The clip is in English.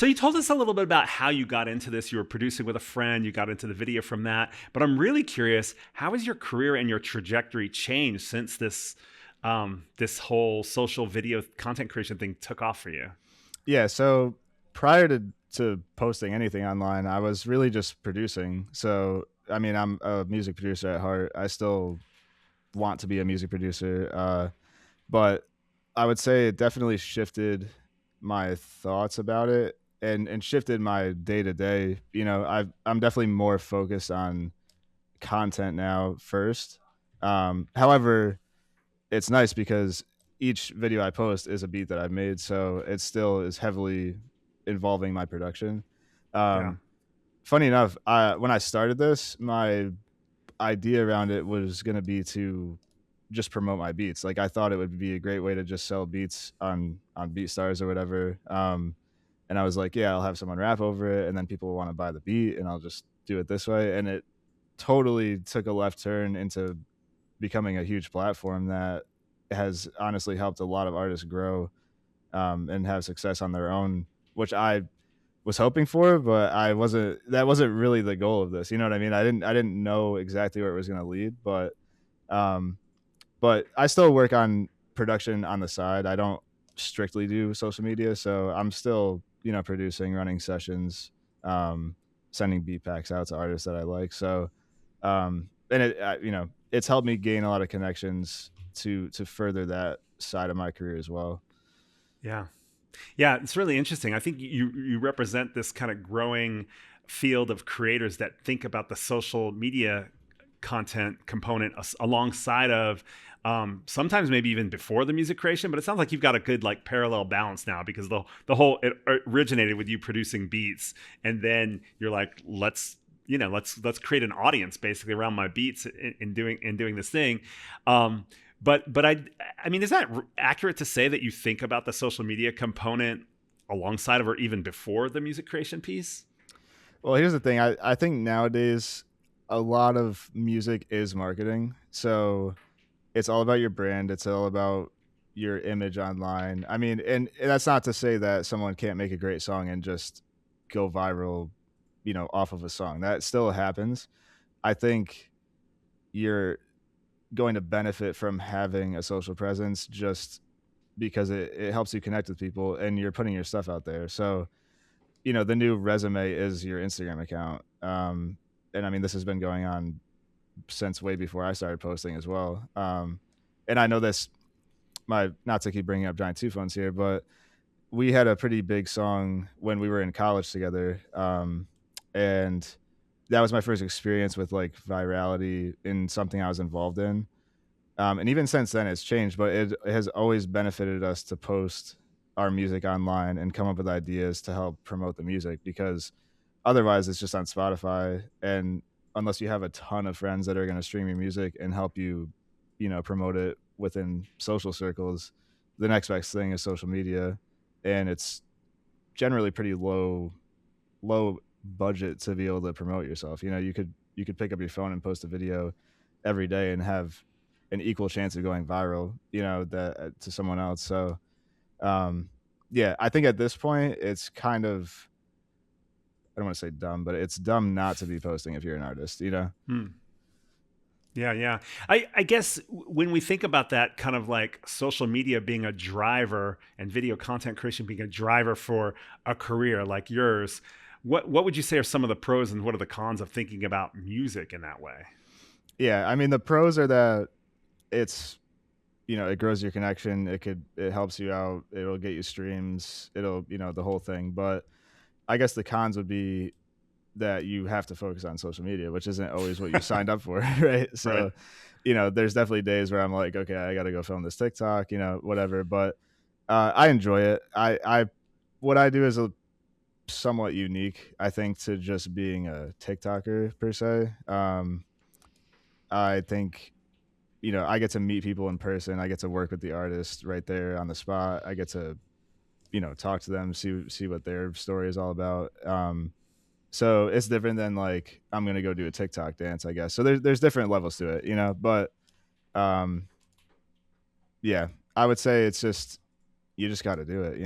So you told us a little bit about how you got into this. You were producing with a friend, you got into the video from that. But I'm really curious, how has your career and your trajectory changed since this whole social video content creation thing took off for you? Yeah, so prior to posting anything online, I was really just producing. So I mean, I'm a music producer at heart. I still want to be a music producer, but I would say it definitely shifted my thoughts about it and shifted my day to day. I'm definitely more focused on content now first. However, it's nice because each video I post is a beat that I've made, so it still is heavily involving my production. Yeah. Um, Funny enough, when I started this, my idea around it was going to be to just promote my beats. Like I thought it would be a great way to just sell beats on BeatStars or whatever. And I was like, yeah, I'll have someone rap over it, and then people will want to buy the beat, and I'll just do it this way. And it totally took a left turn into becoming a huge platform that has honestly helped a lot of artists grow and have success on their own, which I was hoping for, but I wasn't. That wasn't really the goal of this. You know what I mean? I didn't know exactly where it was going to lead, um, but I still work on production on the side. I don't strictly do social media, so I'm still producing, running sessions, um, sending beat packs out to artists that I like. So and it's helped me gain a lot of connections to further that side of my career as well. Yeah. Yeah, it's really interesting. I think you represent this kind of growing field of creators that think about the social media content component alongside of sometimes maybe even before the music creation. But it sounds like you've got a good like parallel balance now because the whole it originated with you producing beats, and then you're like, let's create an audience basically around my beats in doing this thing. Um, but I mean, is that accurate to say that you think about the social media component alongside of or even before the music creation piece? Well, here's the thing. I think nowadays a lot of music is marketing. So it's all about your brand. It's all about your image online. I mean, and that's not to say that someone can't make a great song and just go viral, off of a song. That still happens. I think you're going to benefit from having a social presence just because it helps you connect with people and you're putting your stuff out there. So, the new resume is your Instagram account. And I mean, this has been going on since way before I started posting as well. And I know this, my not to keep bringing up Giant Two Phones here, but we had a pretty big song when we were in college together. And that was my first experience with like virality in something I was involved in. And even since then, it's changed, but it has always benefited us to post our music online and come up with ideas to help promote the music because otherwise it's just on Spotify. And unless you have a ton of friends that are going to stream your music and help you, promote it within social circles, the next best thing is social media. And it's generally pretty low budget to be able to promote yourself. You could pick up your phone and post a video every day and have an equal chance of going viral, that to someone else. So, um, yeah, I think at this point it's kind of, I don't want to say dumb, but it's dumb not to be posting if you're an artist. Hmm. Yeah, yeah. I guess when we think about that kind of like social media being a driver and video content creation being a driver for a career like yours, what would you say are some of the pros and what are the cons of thinking about music in that way? Yeah, I mean the pros are that it's it grows your connection. It helps you out. It'll get you streams. It'll the whole thing. But I guess the cons would be that you have to focus on social media, which isn't always what you signed up for, right? Right. So, there's definitely days where I'm like, okay, I got to go film this TikTok, whatever. But I enjoy it. What I do is somewhat unique, I think, to just being a TikToker per se. I think I get to meet people in person. I get to work with the artist right there on the spot. I get to talk to them, see what their story is all about. So it's different than like I'm gonna go do a TikTok dance, I guess. So there's different levels to it. But um, yeah, I would say it's just you just got to do it.